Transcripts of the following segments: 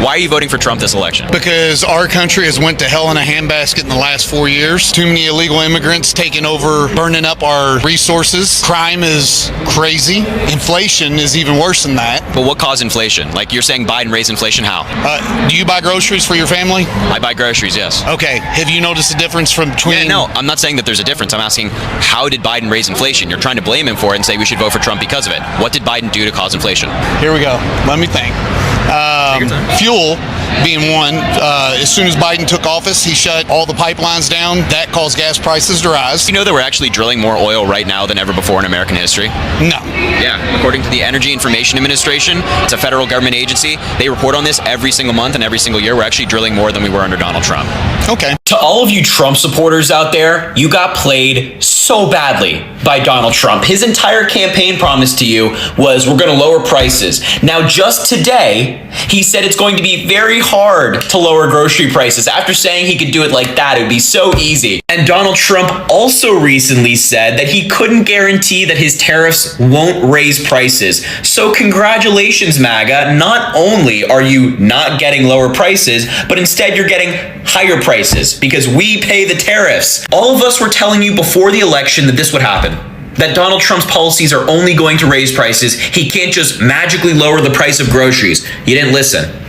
Why are you voting for Trump this election? Because our country has went to hell in a handbasket in the last 4 years. Too many illegal immigrants taking over, burning up our resources. Crime is crazy. Inflation is even worse than that. But what caused inflation? Like, you're saying Biden raised inflation, how? Do you buy groceries for your family? I buy groceries, yes. Okay. Have you noticed a difference from between... Yeah, no, I'm not saying that there's a difference. I'm asking, how did Biden raise inflation? You're trying to blame him for it and say we should vote for Trump because of it. What did Biden do to cause inflation? Here we go. Let me think. Fuel being one. As soon as Biden took office, he shut all the pipelines down. That caused gas prices to rise. You know that we're actually drilling more oil right now than ever before in American history? No. Yeah. According to the Energy Information Administration, it's a federal government agency. They report on this every single month and every single year. We're actually drilling more than we were under Donald Trump. Okay. To all of you Trump supporters out there, you got played so badly by Donald Trump. His entire campaign promise to you was we're going to lower prices. Now, just today, he said it's going to be very hard to lower grocery prices. After saying he could do it like that, it would be so easy. And Donald Trump also recently said that he couldn't guarantee that his tariffs won't raise prices. So congratulations, MAGA. Not only are you not getting lower prices, but instead you're getting higher prices because we pay the tariffs. All of us were telling you before the election that this would happen, that Donald Trump's policies are only going to raise prices. He can't just magically lower the price of groceries. You didn't listen.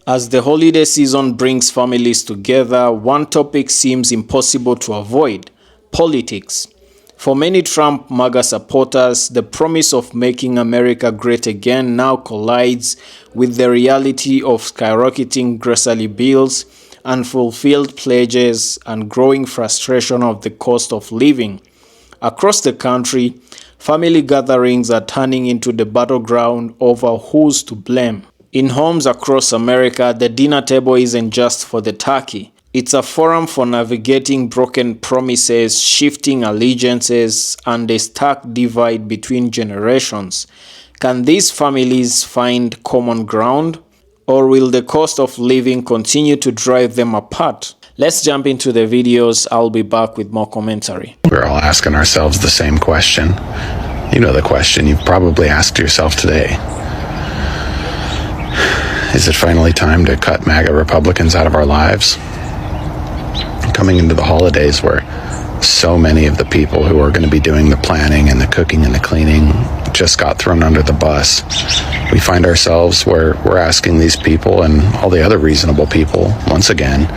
As the holiday season brings families together, one topic seems impossible to avoid: politics. For many Trump MAGA supporters, the promise of making America great again now collides with the reality of skyrocketing grocery bills, unfulfilled pledges, and growing frustration of the cost of living. Across the country, family gatherings are turning into the battleground over who's to blame. In homes across America, the dinner table isn't just for the turkey. It's a forum for navigating broken promises, shifting allegiances, and a stark divide between generations. Can these families find common ground? Or will the cost of living continue to drive them apart? Let's jump into the videos. I'll be back with more commentary. We're all asking ourselves the same question. You know the question you've probably asked yourself today. Is it finally time to cut MAGA Republicans out of our lives? Coming into the holidays where so many of the people who are going to be doing the planning and the cooking and the cleaning just got thrown under the bus, we find ourselves where we're asking these people and all the other reasonable people, once again,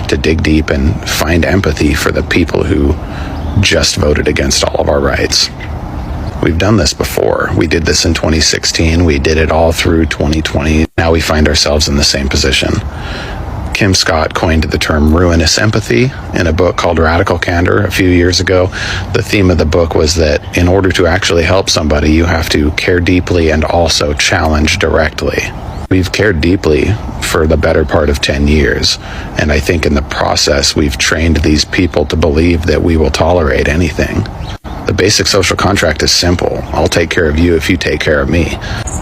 to dig deep and find empathy for the people who just voted against all of our rights. We've done this before. We did this in 2016. We did it all through 2020. Now we find ourselves in the same position. Kim Scott coined the term ruinous empathy in a book called Radical Candor a few years ago. The theme of the book was that in order to actually help somebody, you have to care deeply and also challenge directly. We've cared deeply for the better part of 10 years, and I think in the process we've trained these people to believe that we will tolerate anything. The basic social contract is simple. I'll take care of you if you take care of me.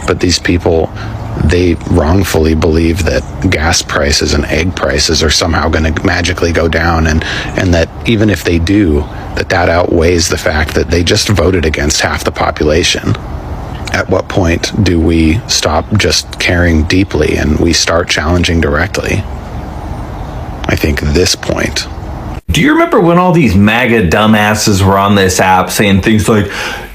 But these people, they wrongfully believe that gas prices and egg prices are somehow going to magically go down, and that even if they do, that outweighs the fact that they just voted against half the population. At what point do we stop just caring deeply and we start challenging directly? I think this point. Do you remember when all these MAGA dumbasses were on this app saying things like,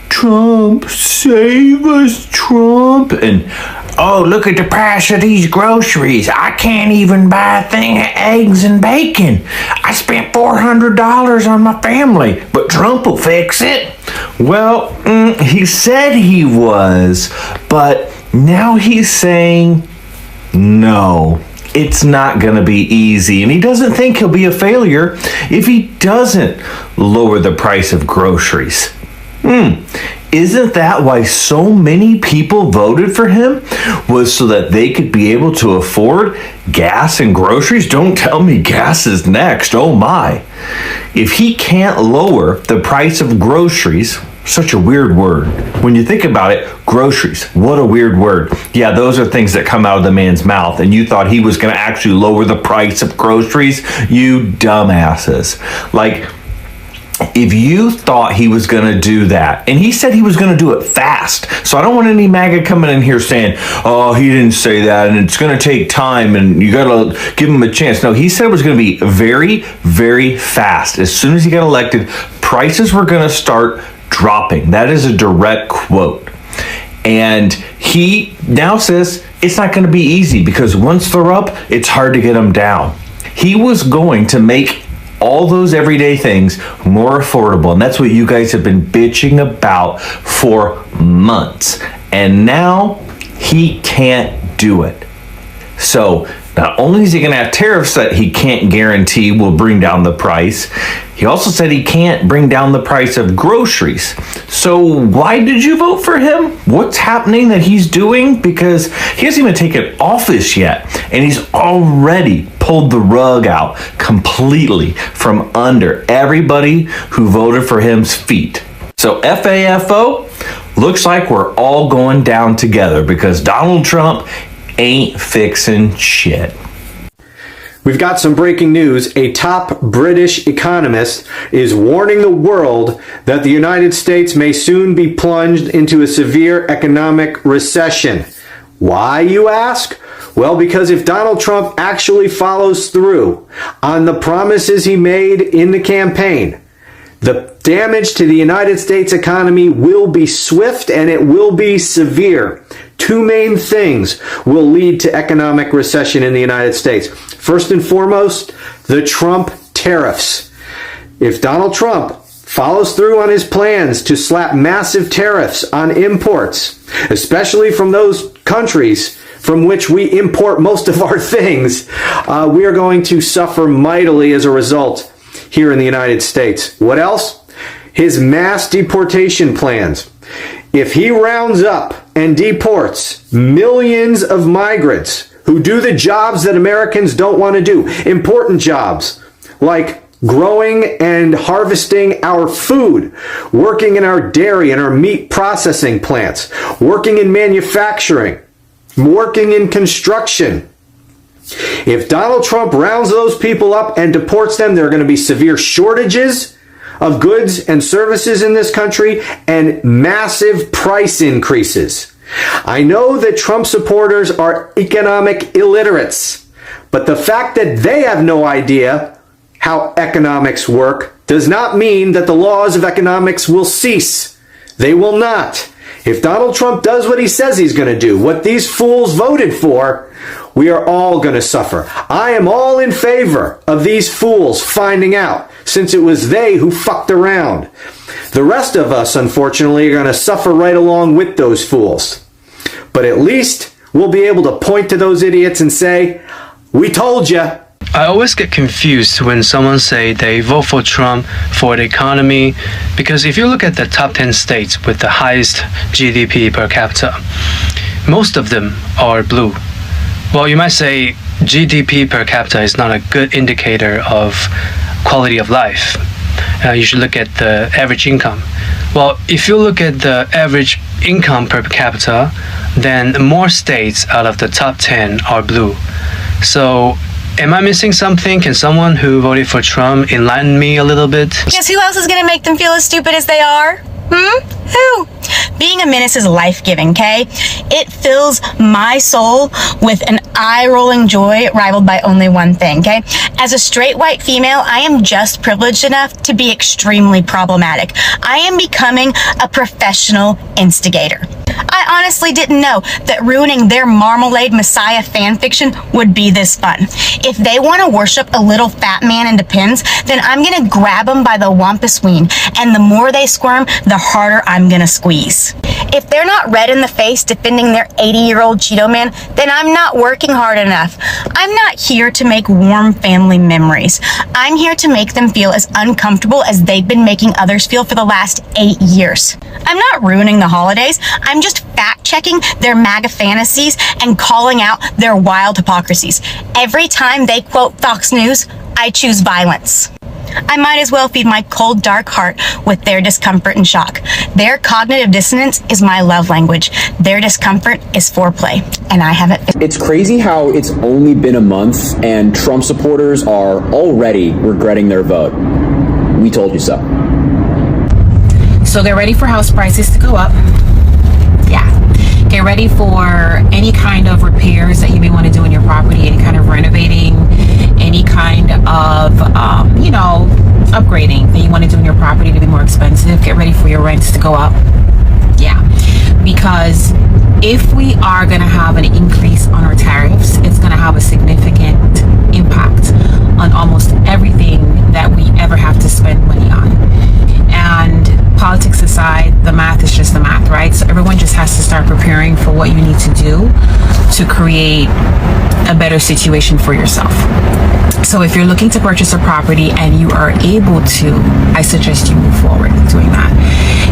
Trump, save us, Trump, and oh, look at the price of these groceries. I can't even buy a thing of eggs and bacon. I spent $400 on my family, but Trump will fix it. Well, he said he was, but now he's saying no. It's not going to be easy, and he doesn't think he'll be a failure if he doesn't lower the price of groceries. Isn't that why so many people voted for him? Was so that they could be able to afford gas and groceries? Don't tell me gas is next. Oh my. If he can't lower the price of groceries, such a weird word. When you think about it, groceries, what a weird word. Yeah, those are things that come out of the man's mouth, and you thought he was going to actually lower the price of groceries? You dumbasses. Like, if you thought he was going to do that, and he said he was going to do it fast, so I don't want any MAGA coming in here saying, oh, he didn't say that, and it's going to take time, and you got to give him a chance. No, he said it was going to be very, very fast. As soon as he got elected, prices were going to start dropping. That is a direct quote. And he now says it's not going to be easy because once they're up, it's hard to get them down. He was going to make all those everyday things more affordable. And that's what you guys have been bitching about for months. And now he can't do it. So not only is he going to have tariffs that he can't guarantee will bring down the price, he also said he can't bring down the price of groceries. So why did you vote for him? What's happening that he's doing? Because he hasn't even taken office yet, and he's already pulled the rug out completely from under everybody who voted for him's feet. So FAFO, looks like we're all going down together because Donald Trump ain't fixing shit. We've got some breaking news. A top British economist is warning the world that the United States may soon be plunged into a severe economic recession. Why, you ask? Well, because if Donald Trump actually follows through on the promises he made in the campaign, the damage to the United States economy will be swift and it will be severe. Two main things will lead to economic recession in the United States. First and foremost, the Trump tariffs. If Donald Trump follows through on his plans to slap massive tariffs on imports, especially from those countries from which we import most of our things, we are going to suffer mightily as a result here in the United States. What else? His mass deportation plans. If he rounds up and deports millions of migrants who do the jobs that Americans don't want to do, important jobs like growing and harvesting our food, working in our dairy and our meat processing plants, working in manufacturing, working in construction. If Donald Trump rounds those people up and deports them, there are going to be severe shortages of goods and services in this country and massive price increases. I know that Trump supporters are economic illiterates, but the fact that they have no idea how economics work does not mean that the laws of economics will cease. They will not. If Donald Trump does what he says he's going to do, what these fools voted for, we are all going to suffer. I am all in favor of these fools finding out, since it was they who fucked around. The rest of us, unfortunately, are going to suffer right along with those fools. But at least we'll be able to point to those idiots and say, we told you. I always get confused when someone say they vote for Trump for the economy, because if you look at the top 10 states with the highest GDP per capita, most of them are blue. Well, you might say GDP per capita is not a good indicator of quality of life. You should look at the average income. Well, if you look at the average income per capita, then more states out of the top 10 are blue. So, am I missing something? Can someone who voted for Trump enlighten me a little bit? Guess who else is going to make them feel as stupid as they are? Who? Being a menace is life-giving, okay? It fills my soul with an eye-rolling joy rivaled by only one thing, okay? As a straight white female, I am just privileged enough to be extremely problematic. I am becoming a professional instigator. I honestly didn't know that ruining their Marmalade Messiah fanfiction would be this fun. If they want to worship a little fat man in the pins, then I'm going to grab them by the wampus ween, and the more they squirm, the harder I'm going to squeeze. If they're not red in the face defending their 80-year-old Cheeto man, then I'm not working hard enough. I'm not here to make warm family memories. I'm here to make them feel as uncomfortable as they've been making others feel for the last 8 years. I'm not ruining the holidays. I'm just fact-checking their MAGA fantasies and calling out their wild hypocrisies. Every time they quote Fox News, I choose violence. I might as well feed my cold, dark heart with their discomfort and shock. Their cognitive dissonance is my love language. Their discomfort is foreplay, and I haven't. It's crazy how it's only been a month and Trump supporters are already regretting their vote. We told you so. So get ready for house prices to go up. Yeah. Get ready for any kind of repairs that you may want to do in your property, any kind of renovating, any kind of, upgrading that you want to do in your property to be more expensive. Get ready for your rents to go up. Yeah. Because if we are going to have an increase on our tariffs, it's going to have a significant impact on almost everything that we ever have to spend money on. And politics aside, the math is just the math, right? So everyone just has to start preparing for what you need to do to create a better situation for yourself. So if you're looking to purchase a property and you are able to, I suggest you move forward with doing that.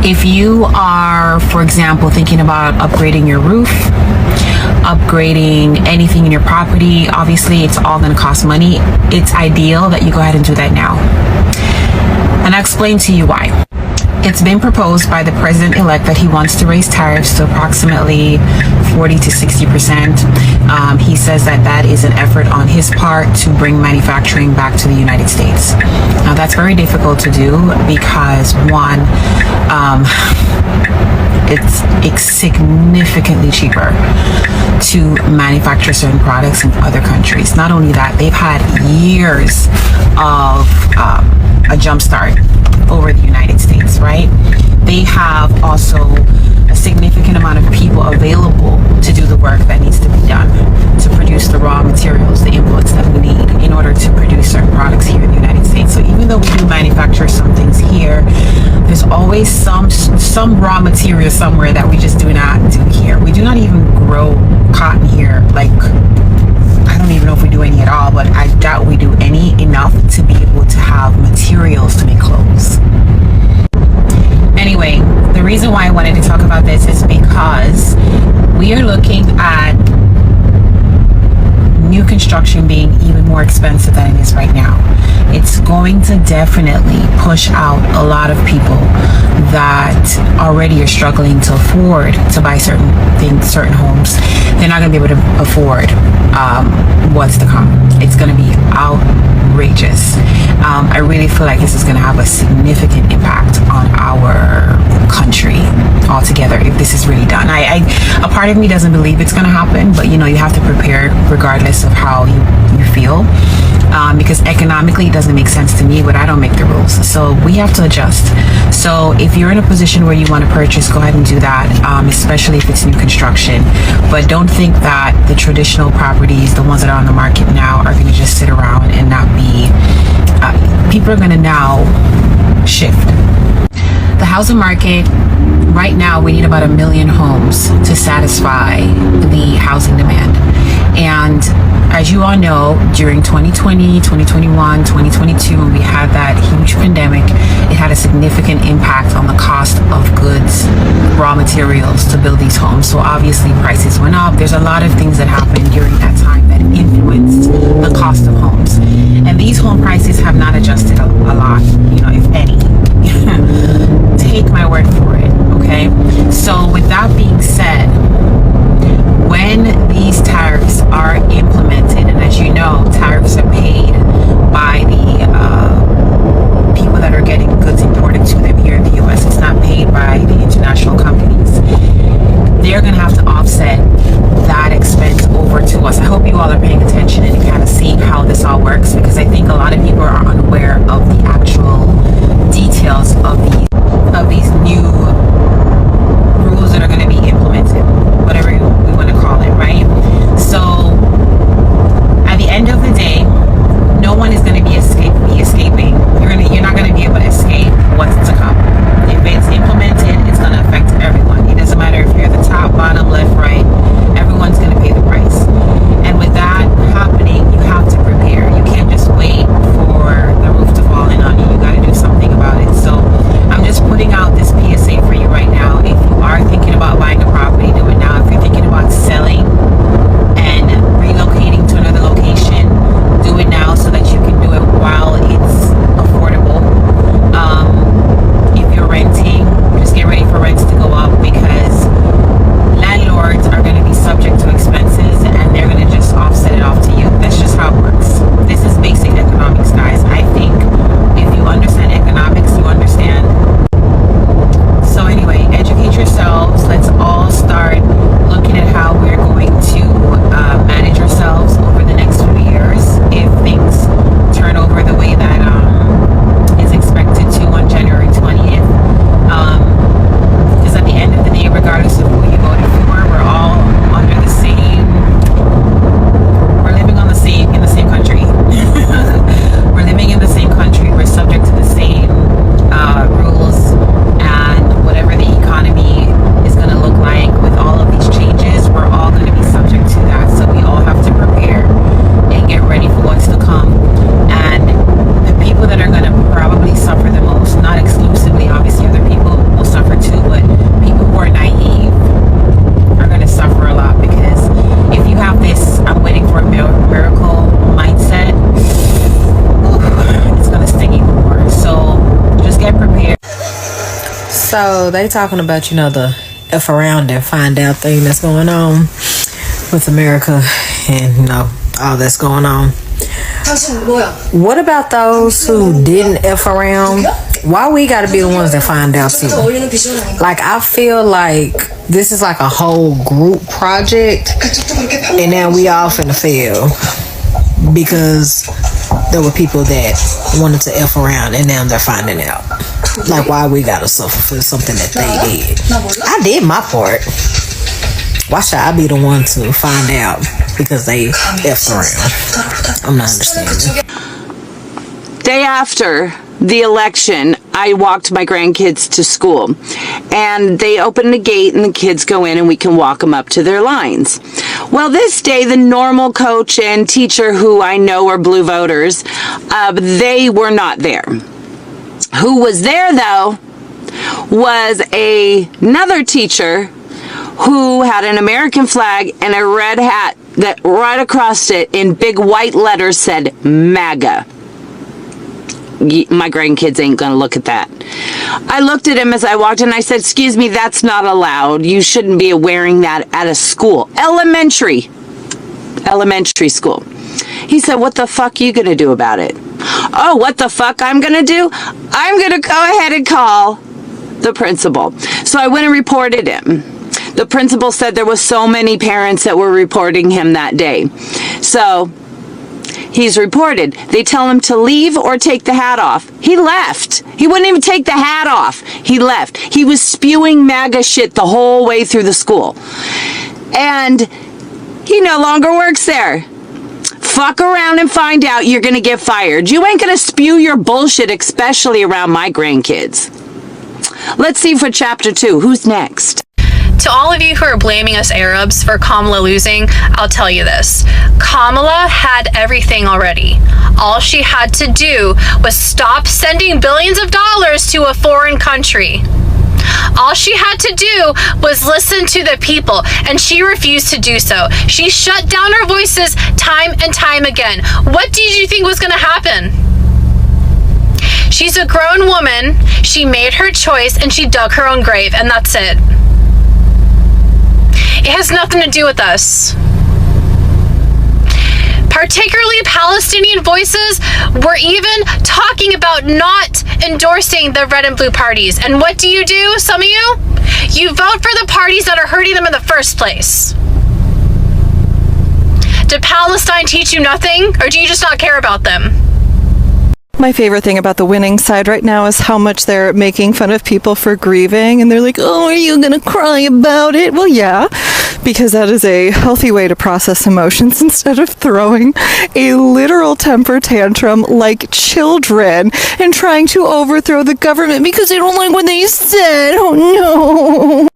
If you are, for example, thinking about upgrading your roof, upgrading anything in your property, obviously it's all going to cost money. It's ideal that you go ahead and do that now. And I'll explain to you why. It's been proposed by the president-elect that he wants to raise tariffs to approximately 40 to 60%. He says that that is an effort on his part to bring manufacturing back to the United States. Now, that's very difficult to do because, one, it's significantly cheaper to manufacture certain products in other countries. Not only that, they've had years of a jump start over the United States, right? They have also a significant amount of people available to do the work that needs to be done to produce the raw materials, the inputs that we need in order to produce certain products here in the United States. So even though we do manufacture some things here, there's always some raw material somewhere that we just do not do here. We do not even grow cotton here. Like, I don't even know if we do any at all, but I doubt we do any enough to be able to have materials to make clothes. Anyway, the reason why I wanted to talk about this is because we are looking at new construction being even more expensive than it is right now. It's going to definitely push out a lot of people that already are struggling to afford to buy certain things, certain homes. They're not going to be able to afford what's to come. It's going to be outrageous. I really feel like this is going to have a significant impact on our country altogether if this is really done. A part of me doesn't believe it's going to happen, but you have to prepare regardless of how you feel. Because economically it doesn't make sense to me, but I don't make the rules. So we have to adjust. So if you're in a position where you want to purchase, go ahead and do that, especially if it's new construction. But don't think that the traditional properties, the ones that are on the market now, are going to just sit around and not be, people are going to now shift. The housing market, right now we need about 1 million homes to satisfy the housing demand. And as you all know, during 2020, 2021, 2022, when we had that huge pandemic, it had a significant impact on the cost of goods, raw materials to build these homes. So obviously prices went up. There's a lot of things that happened during that time that influenced the cost of homes. And these home prices have not adjusted a lot, if any. Take my word for it, okay? So with that being said, when these tariffs are implemented, and as you know, tariffs are paid by the people that are getting goods imported to them here in the U.S. It's not paid by the international companies. They're going to have to offset that expense over to us. I hope you all are paying attention and kind of seeing how this all works, because I think a lot of people are unaware of the actual details of these new rules that are going to be implemented, whatever we want to call it, right? So So they talking about, the F around and find out thing that's going on with America and, all that's going on. What about those who didn't F around? Why we gotta be the ones that find out too? Like, I feel like this is like a whole group project and now we all finna fail because there were people that wanted to F around and now they're finding out. Like, why we gotta suffer for something that they did? I did my part. Why should I be the one to find out because they F'd around? I'm not understanding. Day after the election, I walked my grandkids to school, and they open the gate and the kids go in and we can walk them up to their lines. Well, this day, the normal coach and teacher who I know are blue voters, they were not there. Who was there, though, was another teacher who had an American flag and a red hat that right across it in big white letters said MAGA. My grandkids ain't gonna look at that. I looked at him as I walked in and I said, excuse me, that's not allowed. You shouldn't be wearing that at a school. Elementary school. He said, what the fuck are you gonna do about it? Oh, what the fuck I'm gonna do? I'm gonna go ahead and call the principal. So I went and reported him. The principal said there was so many parents that were reporting him that day. So he's reported. They tell him to leave or take the hat off. He left. He wouldn't even take the hat off. He left. He was spewing MAGA shit the whole way through the school. And he no longer works there. Fuck around and find out you're going to get fired. You ain't going to spew your bullshit, especially around my grandkids. Let's see for chapter 2. Who's next? To all of you who are blaming us Arabs for Kamala losing, I'll tell you this. Kamala had everything already. All she had to do was stop sending billions of dollars to a foreign country. All she had to do was listen to the people, and she refused to do so. She shut down our voices time and time again. What did you think was going to happen? She's a grown woman. She made her choice, and she dug her own grave, and that's it. It has nothing to do with us. Particularly Palestinian voices were even talking about not endorsing the red and blue parties. And what do, some of you? You vote for the parties that are hurting them in the first place. Did Palestine teach you nothing, or do you just not care about them? My favorite thing about the winning side right now is how much they're making fun of people for grieving, and they're like, oh, are you gonna cry about it? Well, yeah, because that is a healthy way to process emotions instead of throwing a literal temper tantrum like children and trying to overthrow the government because they don't like what they said. Oh no.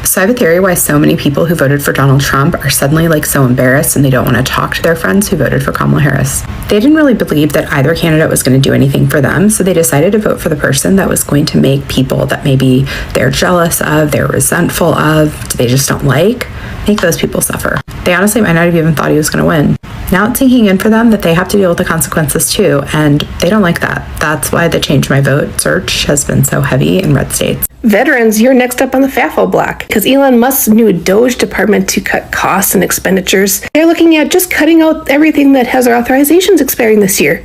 So I have a theory why so many people who voted for Donald Trump are suddenly so embarrassed and they don't want to talk to their friends who voted for Kamala Harris. They didn't really believe that either candidate was going to do anything for them, so they decided to vote for the person that was going to make people that maybe they're jealous of, they're resentful of, they just don't like, make those people suffer. They honestly might not have even thought he was going to win. Now it's sinking in for them that they have to deal with the consequences too, and they don't like that. That's why the Change My Vote search has been so heavy in red states. Veterans, you're next up on the FAFO block, because Elon Musk's new Doge department to cut costs and expenditures, they're looking at just cutting out everything that has their authorizations expiring this year.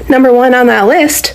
Number 1 on that list,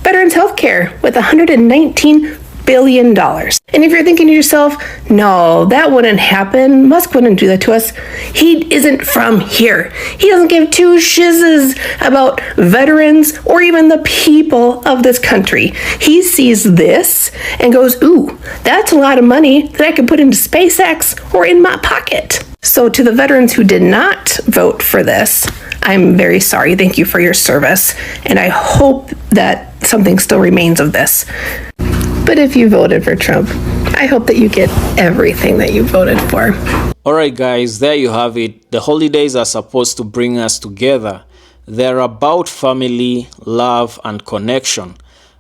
Veterans Healthcare, with $119 billion. And if you're thinking to yourself, no, that wouldn't happen, Musk wouldn't do that to us, he isn't from here. He doesn't give two shizzes about veterans or even the people of this country. He sees this and goes, ooh, that's a lot of money that I could put into SpaceX or in my pocket. So to the veterans who did not vote for this, I'm very sorry. Thank you for your service. And I hope that something still remains of this. But if you voted for Trump, I hope that you get everything that you voted for. Alright guys, there you have it. The holidays are supposed to bring us together. They're about family, love, and connection.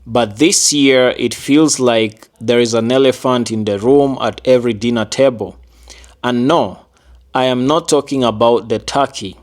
But this year, it feels like there is an elephant in the room at every dinner table. And no, I am not talking about the turkey.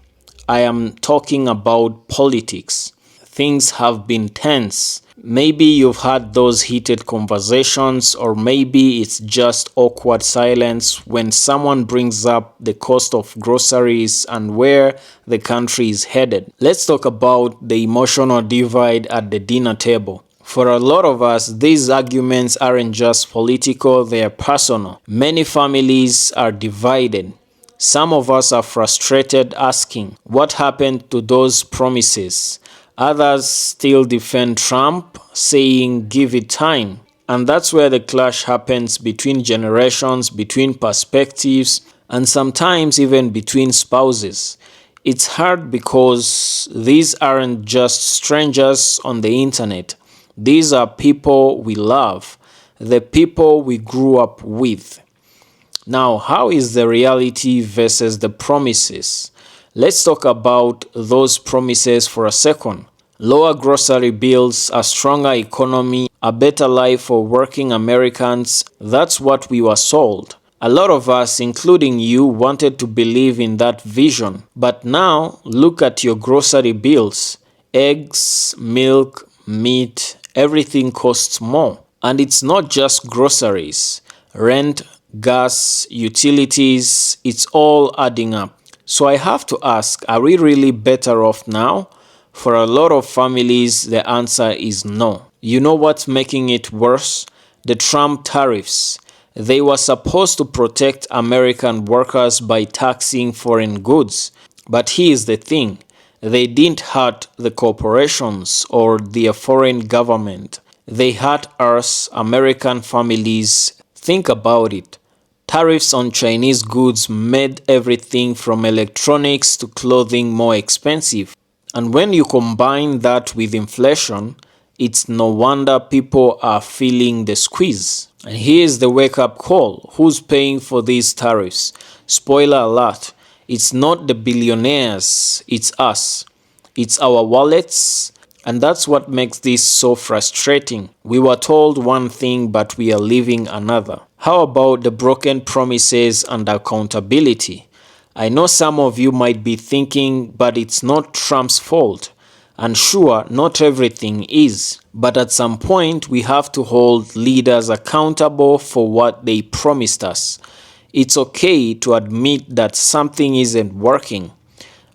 I am talking about politics. Things have been tense. Maybe you've had those heated conversations, or maybe it's just awkward silence when someone brings up the cost of groceries and where the country is headed. Let's talk about the emotional divide at the dinner table. For a lot of us, these arguments aren't just political, they are personal. Many families are divided. Some of us are frustrated, asking, what happened to those promises? Others still defend Trump, saying, give it time. And that's where the clash happens between generations, between perspectives, and sometimes even between spouses. It's hard because these aren't just strangers on the internet. These are people we love, the people we grew up with. Now, how is the reality versus the promises? Let's talk about those promises for a second. Lower grocery bills, a stronger economy, a better life for working Americans, that's what we were sold. A lot of us, including you, wanted to believe in that vision. But now, look at your grocery bills. Eggs, milk, meat, everything costs more. And it's not just groceries. Rent, gas, utilities, it's all adding up. So I have to ask, are we really better off now? For a lot of families, the answer is no. You know what's making it worse? The Trump tariffs. They were supposed to protect American workers by taxing foreign goods. But here's the thing. They didn't hurt the corporations or their foreign government. They hurt us, American families. Think about it. Tariffs on Chinese goods made everything from electronics to clothing more expensive. And when you combine that with inflation, it's no wonder people are feeling the squeeze. And here's the wake-up call. Who's paying for these tariffs? Spoiler alert, it's not the billionaires, it's us. It's our wallets. And that's what makes this so frustrating. We were told one thing, but we are living another. How about the broken promises and accountability? I know some of you might be thinking, but it's not Trump's fault. And sure, not everything is. But at some point, we have to hold leaders accountable for what they promised us. It's okay to admit that something isn't working.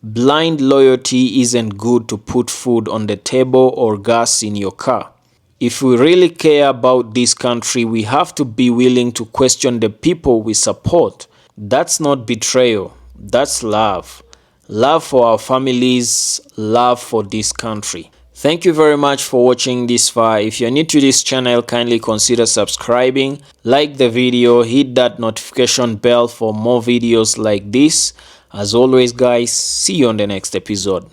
Blind loyalty isn't good to put food on the table or gas in your car. If we really care about this country, we have to be willing to question the people we support. That's not betrayal. That's love. Love for our families, love for this country. Thank you very much for watching this far. If you're new to this channel, kindly consider subscribing, like the video, hit that notification bell for more videos like this. As always guys, see you on the next episode.